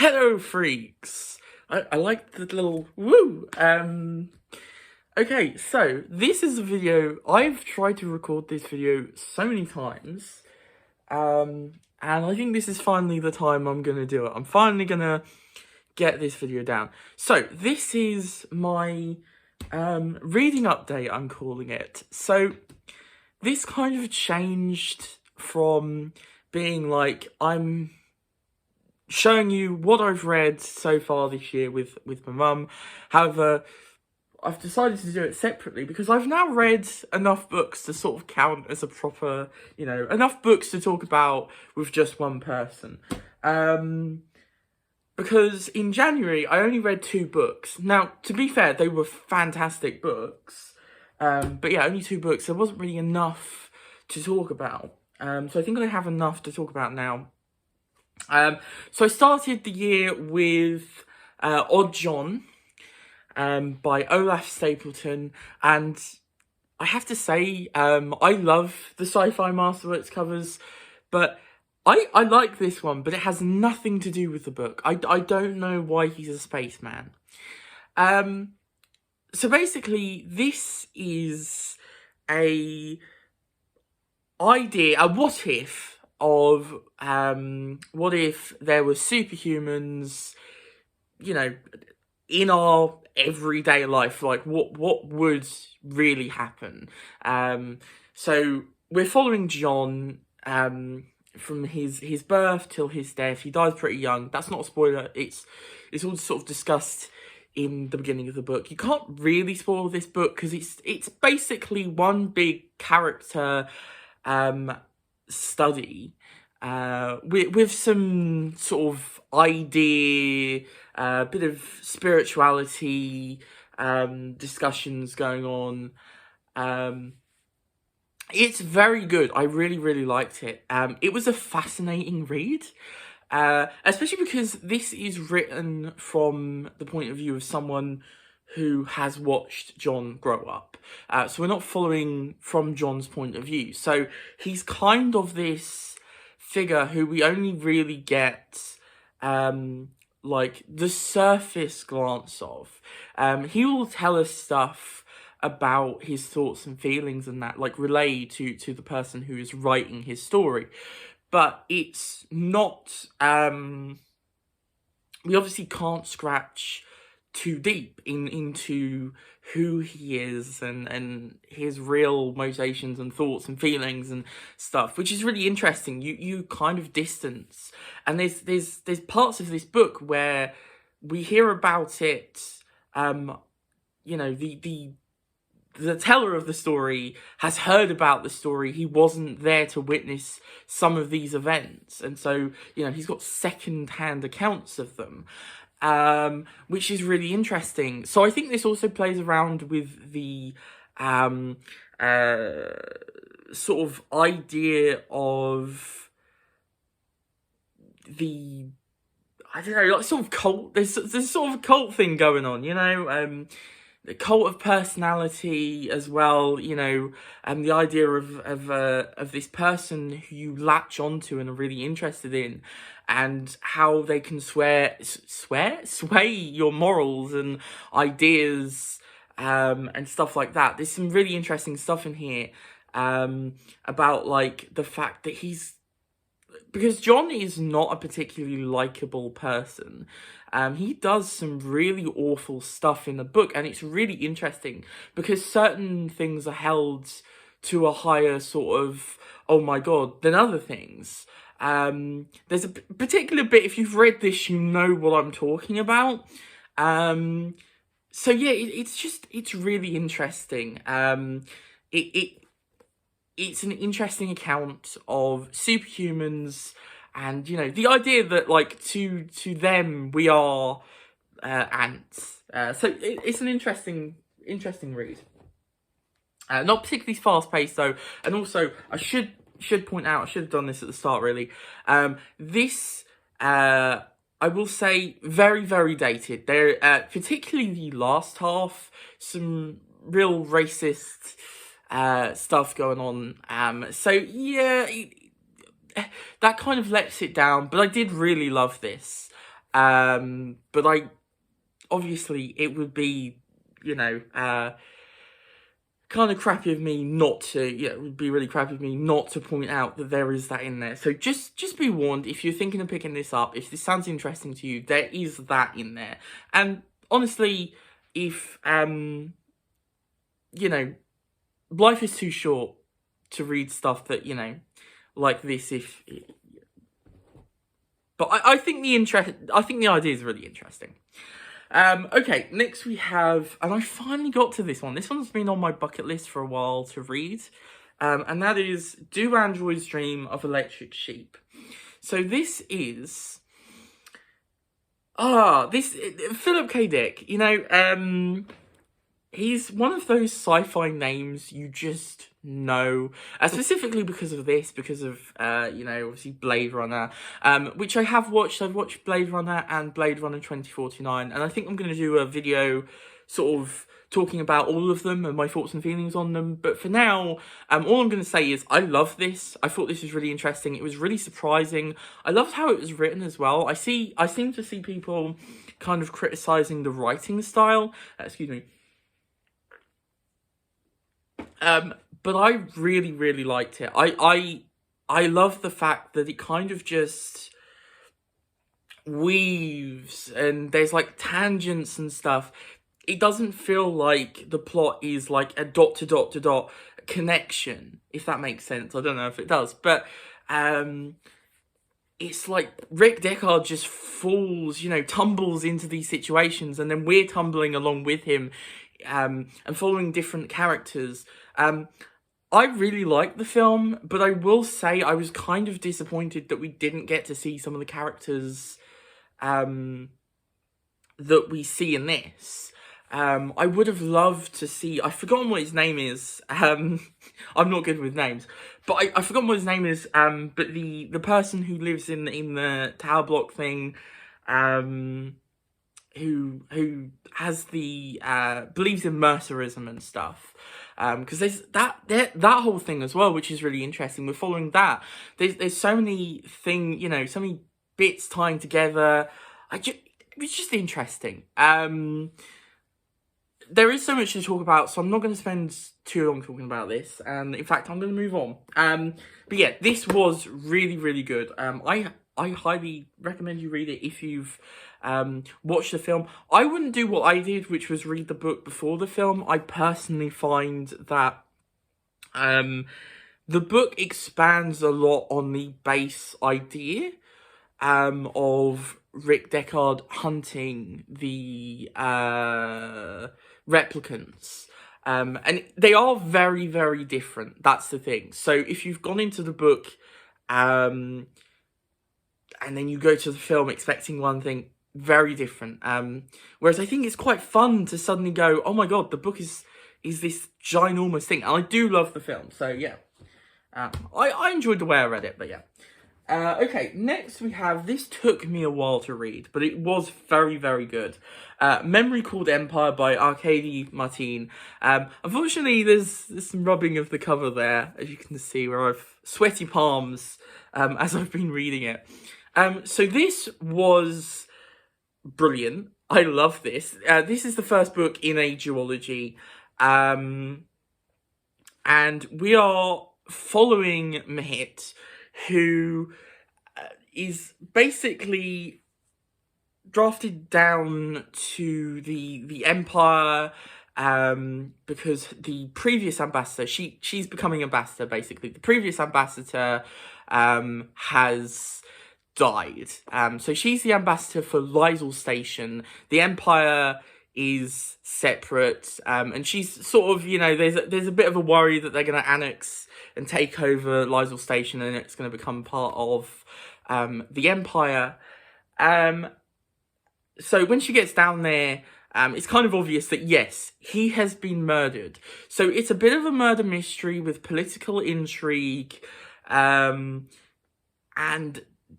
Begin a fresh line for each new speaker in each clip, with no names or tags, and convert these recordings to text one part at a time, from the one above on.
Hello, freaks. I like the little woo. Okay, so this is a video. I've tried to record this video so many times. And I think this is finally the time I'm gonna do it. I'm finally gonna get this video down. So this is my reading update, I'm calling it. So this kind of changed from being like I'm showing you what I've read so far this year with my mum. However, I've decided to do it separately because I've now read enough books to sort of count as a proper, enough books to talk about with just one person. Because in January, I only read 2 books. Now, to be fair, they were fantastic books. But yeah, only 2 books. There wasn't really enough to talk about. So I think I have enough to talk about now. So I started the year with Odd John by Olaf Stapleton, and I have to say, I love the Sci-Fi Masterworks covers, but I like this one, but it has nothing to do with the book. I don't know why he's a spaceman. So basically, this is a what if of what if there were superhumans, in our everyday life, like what would really happen. So we're following John from his birth till his death. He dies pretty young. That's not a spoiler. It's all sort of discussed in the beginning of the book. You can't really spoil this book because it's basically one big character study with some sort of idea, bit of spirituality discussions going on. It's very good. I really liked it. It was a fascinating read, especially because this is written from the point of view of someone who has watched John grow up. So we're not following from John's point of view. So he's kind of this figure who we only really get like the surface glance of. He will tell us stuff about his thoughts and feelings and that, like, relay to the person who is writing his story. But it's not, we obviously can't scratch too deep into who he is and his real motivations and thoughts and feelings and stuff, which is really interesting. You kind of distance, and there's parts of this book where we hear about it. The teller of the story has heard about the story. He wasn't there to witness some of these events, and so he's got second-hand accounts of them. Which is really interesting. So I think this also plays around with the sort of idea of the, I don't know, like sort of cult. There's sort of a cult thing going on, the cult of personality as well, and the idea of this person who you latch onto and are really interested in, and how they can sway your morals and ideas, and stuff like that. There's some really interesting stuff in here, about like the fact that because John is not a particularly likable person. He does some really awful stuff in the book, and it's really interesting because certain things are held to a higher sort of, oh my god, than other things. There's a particular bit, if you've read this, you know what I'm talking about. So yeah, it's really interesting. It's an interesting account of superhumans, and the idea that, like, to them we are ants. So it's an interesting read. Not particularly fast paced though, and also I should point out, I should have done this at the start really. This I will say very dated. There, particularly the last half, some real racist stuff going on. So yeah, that kind of lets it down, but I did really love this. But obviously it would be, you know, kind of crappy of me not to, it would be really crappy of me not to point out that there is that in there. So just be warned, if you're thinking of picking this up, if this sounds interesting to you, there is that in there. And honestly, if, you know, life is too short to read stuff that, you know, like this, but I think the idea is really interesting. Okay, next we have, and I finally got to this one. This one's been on my bucket list for a while to read, and that is Do Androids Dream of Electric Sheep? So this is, Philip K. Dick, you know, he's one of those sci-fi names you just know, specifically because of this, because of, you know, obviously Blade Runner, which I have watched. I've watched Blade Runner and Blade Runner 2049, and I think I'm going to do a video sort of talking about all of them and my thoughts and feelings on them. But for now, all I'm going to say is I love this. I thought this was really interesting. It was really surprising. I loved how it was written as well. I seem to see people kind of criticizing the writing style. Excuse me. But I really, really liked it. I love the fact that it kind of just weaves and there's like tangents and stuff. It doesn't feel like the plot is like a dot to dot to dot connection, if that makes sense. I don't know if it does, but it's like Rick Deckard just falls, you know, tumbles into these situations, and then we're tumbling along with him, and following different characters. I really liked the film, but I will say I was kind of disappointed that we didn't get to see some of the characters that we see in this. I would have loved to see, I've forgotten what his name is. I'm not good with names, but I've forgotten what his name is. But the person who lives in the tower block thing, who has the believes in mercerism and stuff, because there's that whole thing as well, which is really interesting. We're following that. There's so many you know, so many bits tying together. It was just interesting. There is so much to talk about, so I'm not going to spend too long talking about this. And in fact, I'm going to move on. But yeah, this was really, really good. I highly recommend you read it if you've watched the film. I wouldn't do what I did, which was read the book before the film. I personally find that the book expands a lot on the base idea of Rick Deckard hunting the replicants. And they are very, very different. That's the thing. So if you've gone into the book and then you go to the film expecting one thing, very different. Whereas I think it's quite fun to suddenly go, oh my god, the book is this ginormous thing. And I do love the film, so yeah. I enjoyed the way I read it, but yeah. Okay, next we have, this took me a while to read, but it was very, very good. Memory Called Empire by Arkady Martine. Unfortunately, there's some rubbing of the cover there, as you can see, where I've sweaty palms as I've been reading it. So this was brilliant. I love this. This is the first book in a duology. And we are following Mahit, who is basically drafted down to the Empire because the previous ambassador, she's becoming ambassador basically. The previous ambassador has died. So she's the ambassador for Lysol Station. The Empire is separate, and she's sort of, you know, there's a bit of a worry that they're going to annex and take over Lysol Station, and it's going to become part of the Empire. So when she gets down there, it's kind of obvious that, yes, he has been murdered. So it's a bit of a murder mystery with political intrigue, and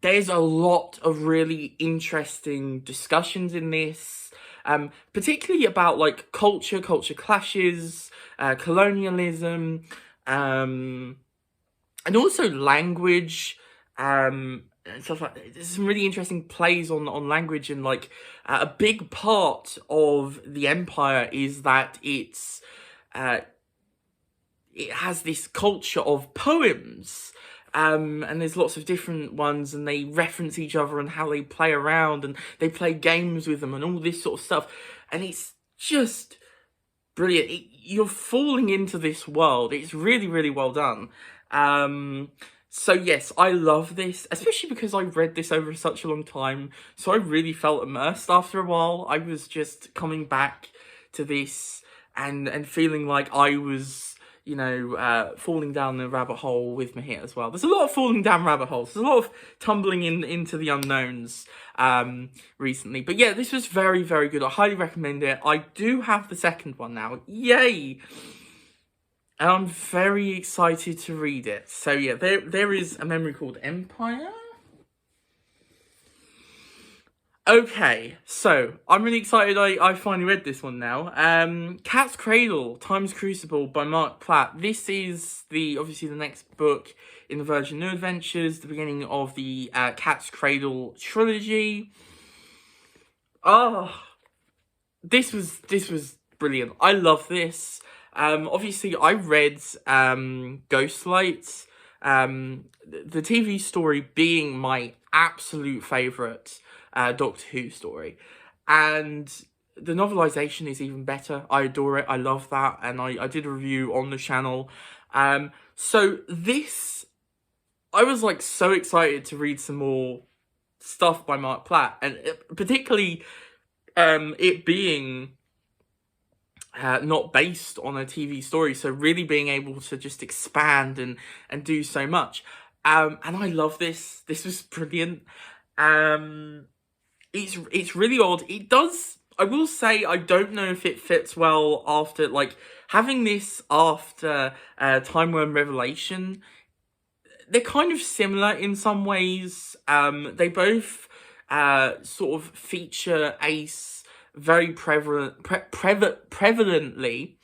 there's a lot of really interesting discussions in this, particularly about like culture clashes, colonialism, and also language, and stuff like that. There's some really interesting plays on language, and like a big part of the Empire is that it has this culture of poems. And there's lots of different ones, and they reference each other and how they play around, and they play games with them and all this sort of stuff. And it's just brilliant. You're falling into this world. It's really, really well done. So yes, I love this, especially because I read this over such a long time. So I really felt immersed after a while. I was just coming back to this and feeling like I was, falling down the rabbit hole with Mahit as well. There's a lot of falling down rabbit holes. There's a lot of tumbling into the unknowns recently. But yeah, this was very, very good. I highly recommend it. I do have the second one now. Yay! And I'm very excited to read it. So yeah, there is a memory called Empire. Okay, so I'm really excited I finally read this one now. Cat's Cradle, Time's Crucible by Mark Platt. This is obviously the next book in the Virgin New Adventures, the beginning of the Cat's Cradle trilogy. Oh, this was brilliant. I love this. Obviously I read Ghostlight, the TV story being my absolute favourite Doctor Who story, and the novelization is even better. I adore it. I love that, and I did a review on the channel. So this, I was like so excited to read some more stuff by Mark Platt, and particularly it being not based on a TV story, so really being able to just expand and do so much. And I love this. This was brilliant. It's really odd. It does, I will say, I don't know if it fits well after, like, having this after Time Worm Revelation. They're kind of similar in some ways. They both sort of feature Ace very prevalently.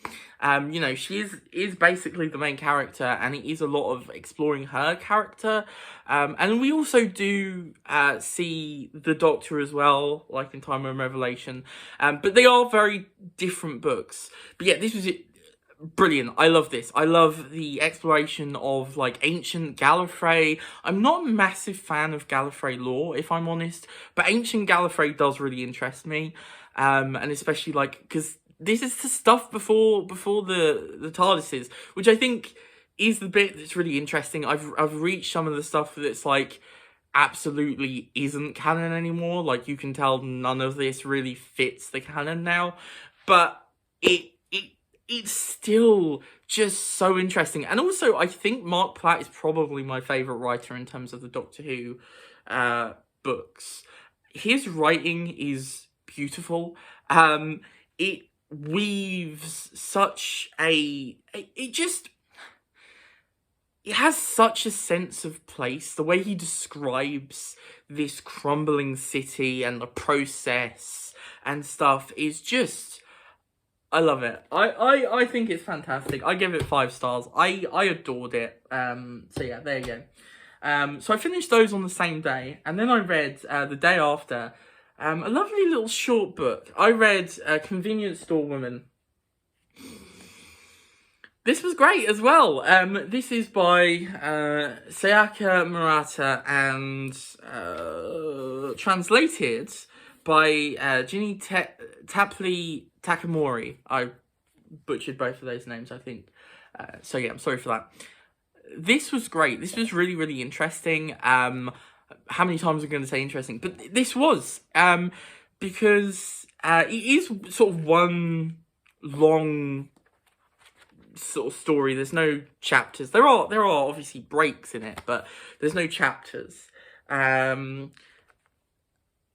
She is basically the main character, and it is a lot of exploring her character. And we also do see the Doctor as well, like in Time Worm Revelation. But they are very different books. But yeah, this was it. Brilliant. I love this. I love the exploration of like ancient Gallifrey. I'm not a massive fan of Gallifrey lore, if I'm honest, but ancient Gallifrey does really interest me. And especially like, because this is the stuff before the TARDISes, which I think is the bit that's really interesting. I've reached some of the stuff that's like absolutely isn't canon anymore. Like, you can tell none of this really fits the canon now, but it's still just so interesting. And also, I think Mark Platt is probably my favourite writer in terms of the Doctor Who books. His writing is beautiful. It weaves such it has such a sense of place. The way he describes this crumbling city and the process and stuff is just, I love it. I think it's fantastic. I give it 5 stars. I adored it. So yeah, there you go. So I finished those on the same day, and then I read the day after a lovely little short book. I read Convenience Store Woman. This was great as well. This is by Sayaka Murata and translated by Ginny Tapley Takamori. I butchered both of those names, I think. So yeah, I'm sorry for that. This was great. This was really, really interesting. How many times I'm going to say interesting? But this was, because it is sort of one long sort of story. There's no chapters. There are obviously breaks in it, but there's no chapters.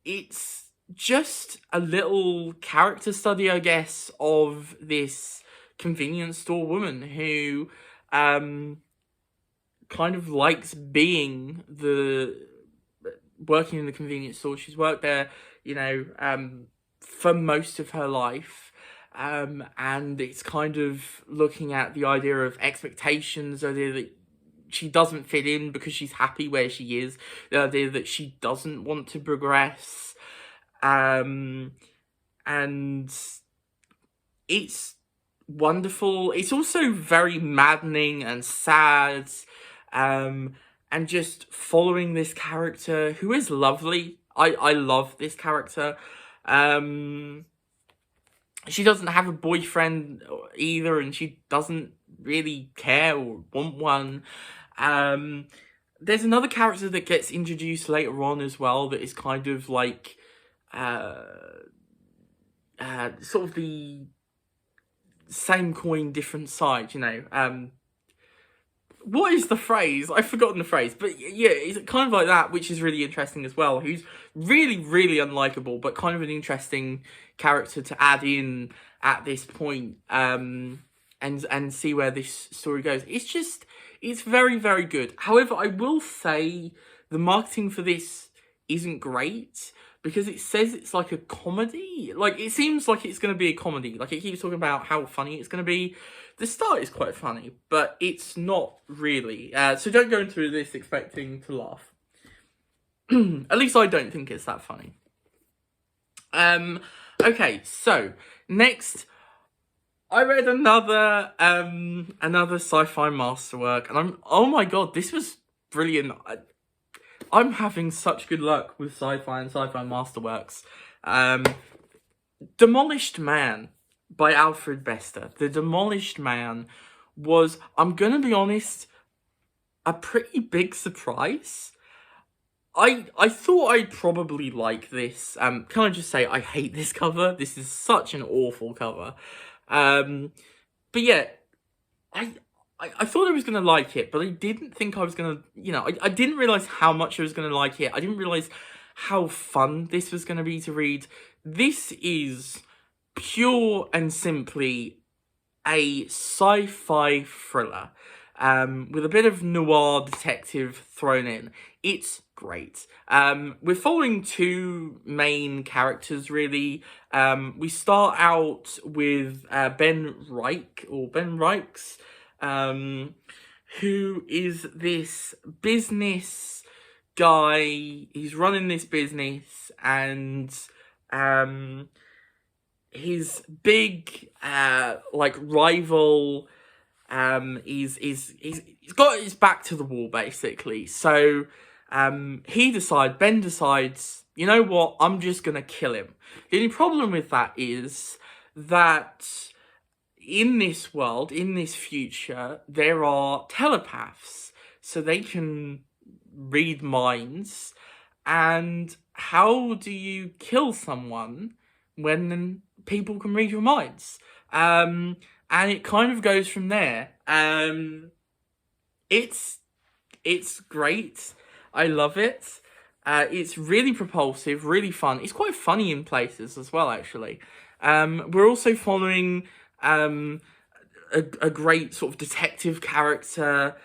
It's just a little character study, I guess, of this convenience store woman who kind of likes being working in the convenience store. She's worked there, for most of her life. And it's kind of looking at the idea of expectations, the idea that she doesn't fit in because she's happy where she is. The idea that she doesn't want to progress. And it's wonderful. It's also very maddening and sad. And just following this character who is lovely. I love this character. She doesn't have a boyfriend either, and she doesn't really care or want one. There's another character that gets introduced later on as well that is kind of like sort of the same coin, different side, you know. What is the phrase? I've forgotten the phrase, but yeah, it's kind of like that, which is really interesting as well. Who's really, really unlikable, but kind of an interesting character to add in at this point, and see where this story goes. It's very, very good. However, I will say the marketing for this isn't great, because it says it's like a comedy. Like, it seems like it's going to be a comedy. Like, it keeps talking about how funny it's going to be. The start is quite funny, but it's not really. So don't go into this expecting to laugh. At least I don't think it's that funny. Okay, so next, I read another sci-fi masterwork, and oh my god, this was brilliant. I'm having such good luck with sci-fi and sci-fi masterworks. Demolished Man by Alfred Bester. The Demolished Man was, I'm gonna be honest, a pretty big surprise. I thought I'd probably like this. Can I just say, I hate this cover. This is such an awful cover. But yeah, I thought I was going to like it, but I didn't think I was going to, you know, I didn't realise how much I was going to like it. I didn't realise how fun this was going to be to read. This is pure and simply a sci-fi thriller, with a bit of noir detective thrown in. It's great. We're following two main characters, really. We start out with Ben Reich, or Ben Reichs, who is this business guy. He's running this business, and his big like rival he's got his back to the wall, basically. So Ben decides, you know what, I'm just gonna kill him. The only problem with that is that in this world, in this future, there are telepaths, so they can read minds. And how do you kill someone when people can read your minds? And it kind of goes from there. It's great. I love it. It's really propulsive, really fun. It's quite funny in places as well, actually. We're also following a great sort of detective character,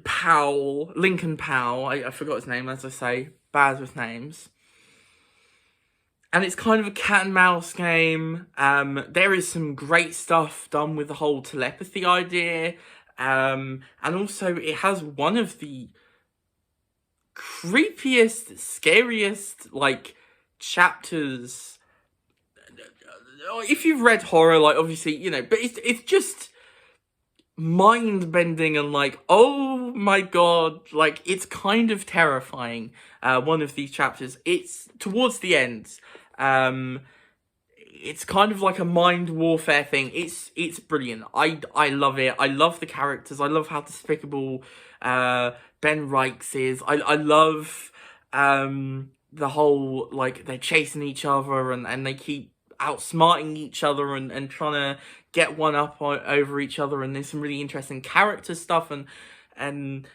Powell, Lincoln Powell. I forgot his name, as I say, bad with names. And it's kind of a cat and mouse game. There is some great stuff done with the whole telepathy idea. And also it has one of the creepiest, scariest, like, chapters. If you've read horror, like, obviously, you know, but it's just mind-bending and like, oh my god, like, it's kind of terrifying. One of these chapters, it's towards the end. It's kind of like a mind warfare thing. It's brilliant. I love it. I love the characters. I love how despicable Ben Reichs is. I love the whole, like, they're chasing each other and they keep outsmarting each other and trying to get one up over each other, and there's some really interesting character stuff, and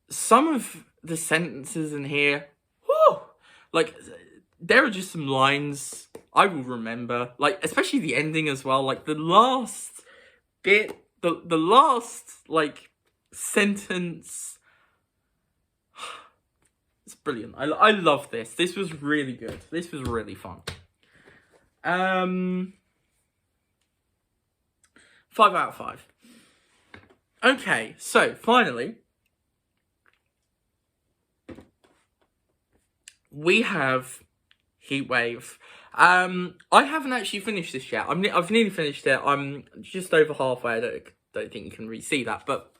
some of the sentences in here, whew, like, there are just some lines I will remember, like, especially the ending as well, like, the last bit, the last, like, sentence. It's brilliant. I love this. This was really good. This was really fun. 5 out of 5. Okay, so finally, we have Heatwave. I haven't actually finished this yet. I've nearly finished it. I'm just over halfway. I don't think you can really see that, but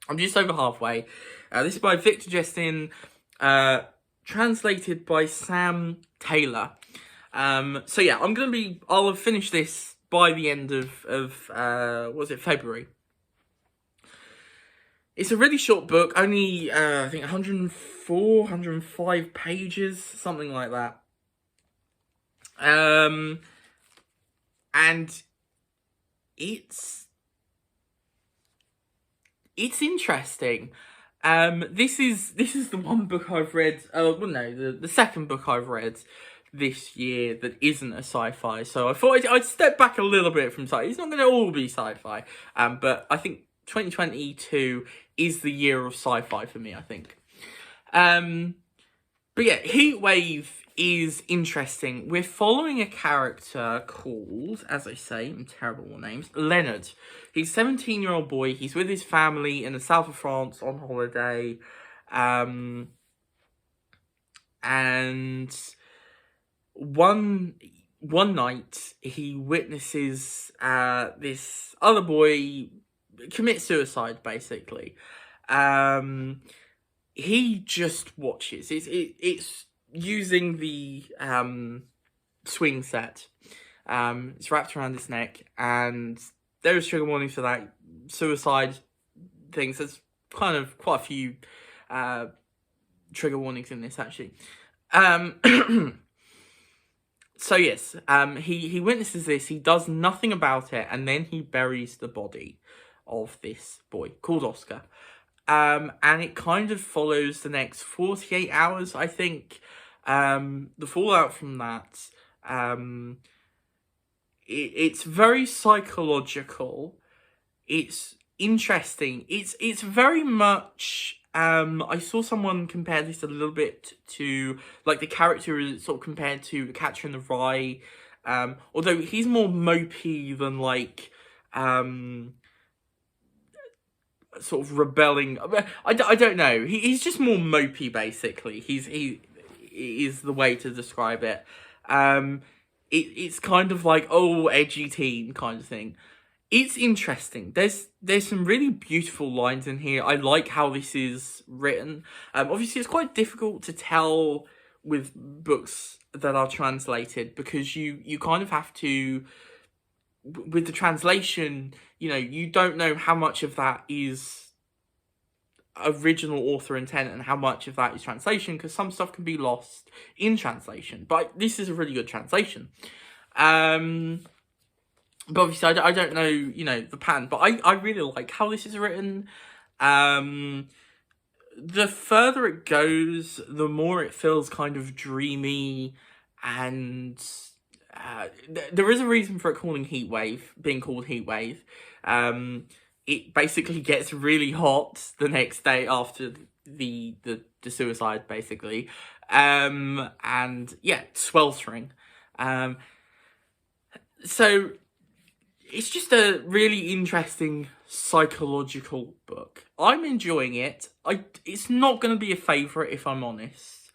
I'm just over halfway. This is by Victor Justin, translated by Sam Taylor. So yeah, I'll have finished this by the end of February. It's a really short book, only, I think 104, 105 pages, something like that. And it's interesting. This is the one book I've read, the second book I've read this year that isn't a sci-fi. So I thought I'd step back a little bit from sci-fi. It's not going to all be sci-fi. But I think 2022 is the year of sci-fi for me, I think. But yeah, Heatwave is interesting. We're following a character called, as I say, in terrible names, Leonard. He's a 17-year-old boy. He's with his family in the south of France on holiday. And one night, he witnesses this other boy commit suicide, basically. He just watches. It's using the swing set. It's wrapped around his neck, and there is trigger warnings for that. Suicide things. There's kind of quite a few trigger warnings in this, actually. So yes, he witnesses this. He does nothing about it, and then he buries the body of this boy called Oscar. And it kind of follows the next 48 hours, I think. The fallout from that, it's very psychological. It's interesting. It's very much, I saw someone compare this a little bit to, like, the character is sort of compared to The Catcher in the Rye, although he's more mopey than, like, sort of rebelling. I don't know. He's just more mopey, basically. He is the way to describe it. It's kind of like, oh, edgy teen kind of thing. It's interesting. There's some really beautiful lines in here. I like how this is written. Obviously, it's quite difficult to tell with books that are translated, because you kind of have to, with the translation, you don't know how much of that is original author intent and how much of that is translation, because some stuff can be lost in translation. But this is a really good translation. But obviously, I don't know, the pattern. But I really like how this is written. The further it goes, the more it feels kind of dreamy, and there is a reason for it being called Heatwave. It basically gets really hot the next day after the suicide, basically. And yeah, sweltering. So it's just a really interesting psychological book. I'm enjoying it. It's not going to be a favourite, if I'm honest.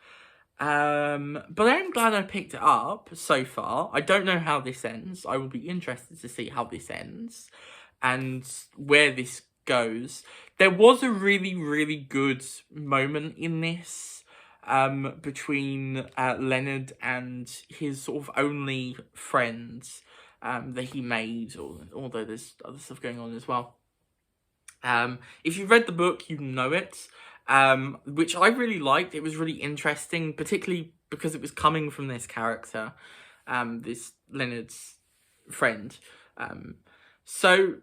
But I am glad I picked it up so far. I don't know how this ends. I will be interested to see how this ends and where this goes. There was a really, really good moment in this between Leonard and his sort of only friends that he made, although there's other stuff going on as well. If you've read the book, you know it, which I really liked. It was really interesting, particularly because it was coming from this character, this Leonard's friend. So,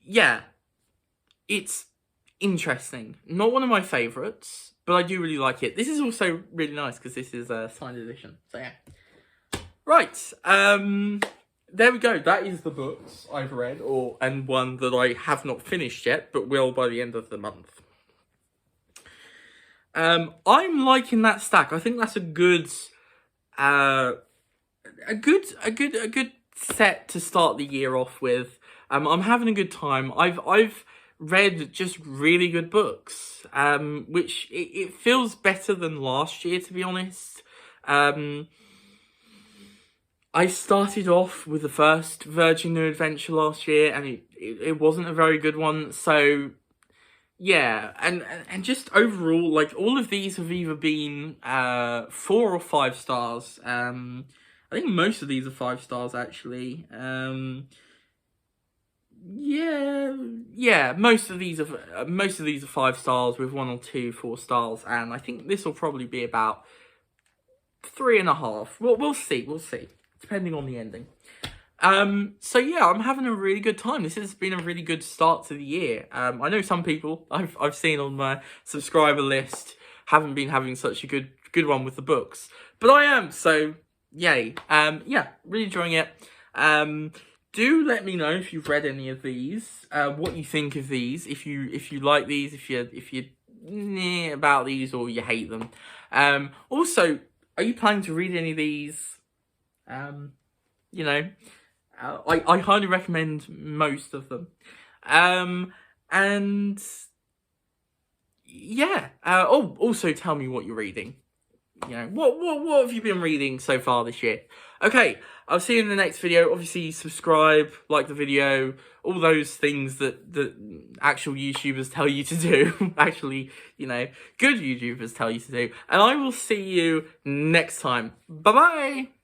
yeah, it's interesting. Not one of my favourites, but I do really like it. This is also really nice because this is a signed edition. So, yeah. Right, there we go. That is the books I've read, and one that I have not finished yet, but will by the end of the month. I'm liking that stack. I think that's a good set to start the year off with. I'm having a good time. I've read just really good books, which it feels better than last year, to be honest. I started off with the first Virgin New Adventure last year, and it wasn't a very good one. So yeah, and just overall, like, all of these have either been 4 or 5 stars. I think most of these are 5 stars actually. Yeah, most of these are 5 stars with 1 or 2 4 stars, and I think this will probably be about 3.5. We'll see, depending on the ending. So yeah, I'm having a really good time. This has been a really good start to the year. I know some people I've seen on my subscriber list haven't been having such a good one with the books, but I am, so yay. Yeah, really enjoying it. Do let me know if you've read any of these, what you think of these, if you like these, if you're meh about these, or you hate them. Also, are you planning to read any of these? You know, I highly recommend most of them. And yeah. Also tell me what you're reading. You know, what have you been reading so far this year? Okay, I'll see you in the next video. Obviously, subscribe, like the video, all those things that actual YouTubers tell you to do. Actually, you know, good YouTubers tell you to do. And I will see you next time. Bye-bye!